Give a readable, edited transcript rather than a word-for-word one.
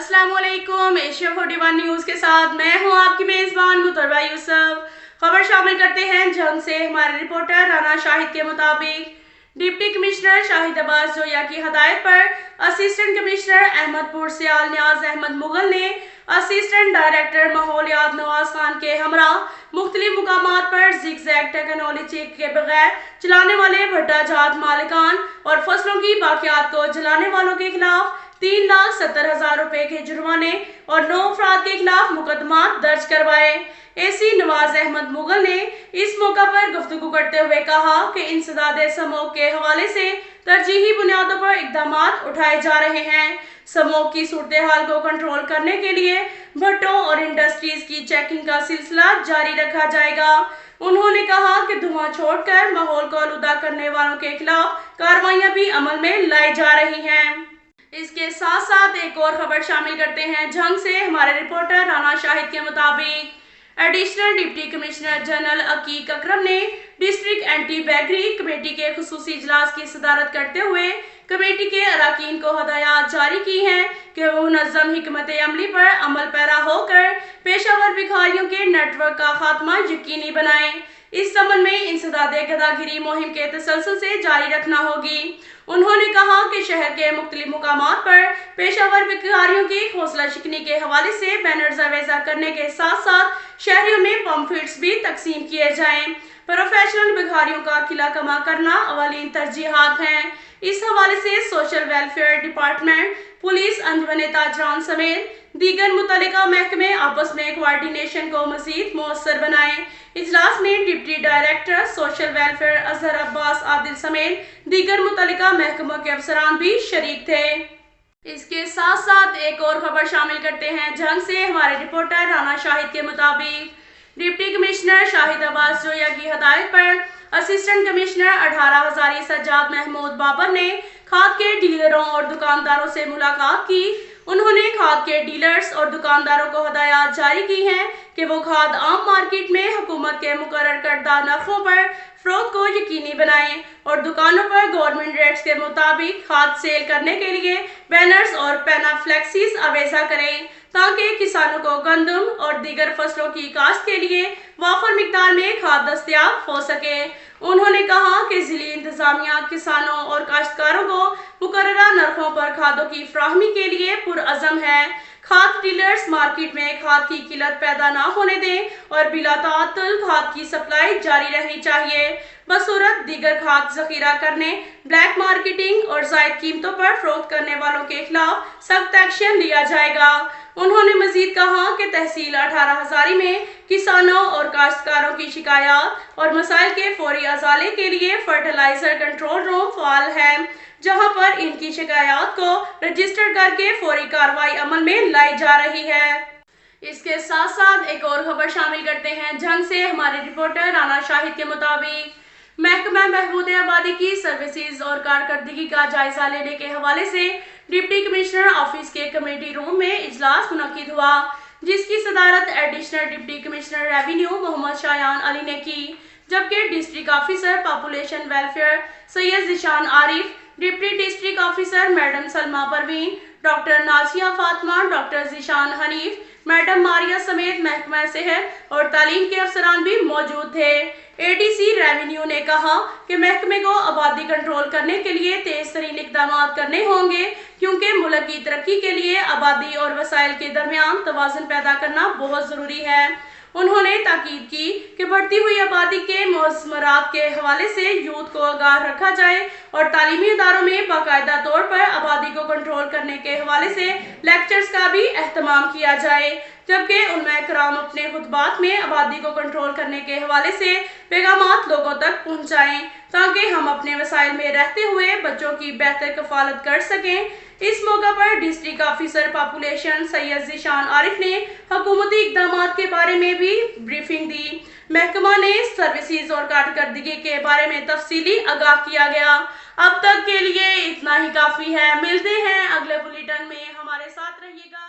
السلام علیکم، Asia 41 news کے ساتھ میں ہوں آپ کی میزبان مطربہ یوسف۔ خبر شامل کرتے ہیں جھنگ سے۔ ہمارے رپورٹر رانا شاہد کے مطابق ڈپٹی کمشنر شاہد عباس جوئیہ کی ہدایت پر اسسٹنٹ کمشنر احمد سیال نیاز احمد مغل نے اسسٹنٹ ڈائریکٹر ماحولیات نیاز خان کے ہمراہ مختلف مقامات پر زگ زیگ ٹیکنالوجی کے بغیر چلانے والے بھٹا جات مالکان اور فصلوں کی باقیات کو جلانے والوں کے خلاف 3,70,000 روپے کے جرمانے اور 9 افراد کے خلاف مقدمات درج کروائے۔ ایسی نیاز احمد مغل نے اس موقع پر گفتگو کرتے ہوئے کہا کہ انسداد سموگ کے حوالے سے ترجیحی بنیادوں پر اقدامات اٹھائے جا رہے ہیں۔ سموگ کی صورتحال کو کنٹرول کرنے کے لیے بھٹوں اور انڈسٹریز کی چیکنگ کا سلسلہ جاری رکھا جائے گا۔ انہوں نے کہا کہ دھواں چھوڑ کر ماحول کو آلودہ کرنے والوں کے خلاف کارروائیاں بھی عمل میں لائی جا رہی ہیں۔ اس کے ساتھ ساتھ ایک اور خبر شامل کرتے ہیں جھنگ سے۔ ہمارے رپورٹر رانا شاہد کے مطابق ایڈیشنل ڈپٹی کمشنر جنرل عقیق اکرم نے ڈسٹرکٹ اینٹی بیگری کمیٹی کے خصوصی اجلاس کی صدارت کرتے ہوئے کمیٹی کے اراکین کو ہدایات جاری کی ہیں کہ وہ منظم حکمت عملی پر عمل پیرا ہو کر پیشہ ور بھکاریوں کے نیٹ ورک کا خاتمہ یقینی بنائیں۔ اس ضمن میں انسداد گداگری مہم کے تسلسل سے جاری رکھنا ہوگی۔ انہوں نے کہا کہ شہر کے مختلف مقامات پر پیشہ ور بھکاریوں کی حوصلہ شکنی کے حوالے سے بینرز آویزاں کرنے کے ساتھ ساتھ شہریوں میں پمفلٹس بھی تقسیم کیے جائیں۔ پروفیشنل بھکاریوں کا قلعہ کما کرنا اولین ترجیحات ہیں۔ اس حوالے سے سوشل ویلفیئر ڈپارٹمنٹ، پولیس، انجمن تاجران سمیت دیگر متعلقہ محکمے آپس میں کوارڈینیشن کو مزید مؤثر بنائیں۔ اجلاس میں deputy director social welfare Azhar Abbas Adil سمیت دیگر متعلقہ محکموں کے افسران بھی شریک تھے۔ اس کے ساتھ ساتھ ایک اور خبر شامل کرتے ہیں جھنگ سے۔ ہمارے رپورٹر رانا شاہد کے مطابق ڈپٹی کمشنر شاہد عباس جوئیہ کی ہدایت پر اسسٹنٹ کمشنر 18 ہزاری سجاد محمود بابر نے کھاد کے ڈیلروں اور دکانداروں سے ملاقات کی۔ انہوں نے کھاد کے ڈیلرز اور دکانداروں کو ہدایات جاری کی ہیں کہ وہ کھاد عام مارکیٹ میں حکومت کے مقرر کردہ نرخوں پر فروخت کو یقینی بنائیں اور دکانوں پر گورنمنٹ ریٹس کے مطابق کھاد سیل کرنے کے لیے بینرز اور پینافلیکسز آویزاں کریں تاکہ کسانوں کو گندم اور دیگر فصلوں کی کاشت کے لیے وافر مقدار میں کھاد دستیاب ہو سکے۔ انہوں نے کہا کہ ضلعی انتظامیہ کسانوں اور کاشتکاروں کو مقررہ نرخوں پر کھادوں کی فراہمی کے لیے پرعزم ہے۔ کھاد ڈیلرز مارکیٹ میں کھاد کی قلت پیدا نہ ہونے دیں اور بلا تعطل کھاد کی سپلائی جاری رہنی چاہیے۔ بصورت دیگر کھاد ذخیرہ کرنے، بلیک مارکیٹنگ اور زائد قیمتوں پر فروخت کرنے والوں کے خلاف سخت ایکشن لیا جائے گا۔ انہوں نے مزید کہا کہ تحصیل 18 ہزاری میں کسانوں اور کاشتکاروں کی شکایات اور مسائل کے فوری ازالے کے لیے فرٹیلائزر کنٹرول روم فعال ہے، جہاں پر ان کی شکایات کو رجسٹر کر کے فوری کارروائی عمل میں لائی جا رہی ہے۔ اس کے ساتھ ساتھ ایک اور خبر شامل کرتے ہیں جھنگ سے۔ ہمارے رپورٹر رانا شاہد کے مطابق محکمہ بہبود آبادی کی سروسز اور کارکردگی کا جائزہ لینے کے حوالے سے ڈپٹی کمشنر آفس کے کمیٹی روم میں اجلاس منعقد ہوا، جس کی صدارت additional deputy commissioner revenue Muhammad Shahid Ali نے کی، جبکہ district officer population welfare Syed Zeeshan Arif, deputy district officer madam Salma Parveen, doctor Nazia Fatima, doctor Zeeshan Hanif, madam Maria سمیت محکمہ صحت اور تعلیم کے افسران بھی موجود تھے۔ اے ڈی سی ریونیو نے کہا کہ محکمے کو آبادی کنٹرول کرنے کے لیے تیز ترین اقدامات کرنے ہوں گے، کیونکہ ملک کی ترقی کے لیے آبادی اور وسائل کے درمیان توازن پیدا کرنا بہت ضروری ہے۔ انہوں نے تاکید کی کہ بڑھتی ہوئی آبادی کے مضمرات کے حوالے سے یوتھ کو آگاہ رکھا جائے اور تعلیمی اداروں میں باقاعدہ طور پر آبادی کو کنٹرول کرنے کے حوالے سے لیکچرز کا بھی اہتمام کیا جائے، جبکہ علماء کرام اپنے خطبات میں آبادی کو کنٹرول کرنے کے حوالے سے پیغامات لوگوں تک پہنچائیں تاکہ ہم اپنے وسائل میں رہتے ہوئے بچوں کی بہتر کفالت کر سکیں۔ اس موقع پر ڈسٹرکٹ آفیسر پاپولیشن سید ذیشان عارف نے حکومتی اقدامات کے بارے میں بھی بریفنگ دی۔ محکمہ نے سروسز اور کارکردگی کے بارے میں تفصیلی آگاہ کیا گیا۔ اب تک کے لیے اتنا ہی کافی ہے۔ ملتے ہیں اگلے بلیٹن میں، ہمارے ساتھ رہیے گا۔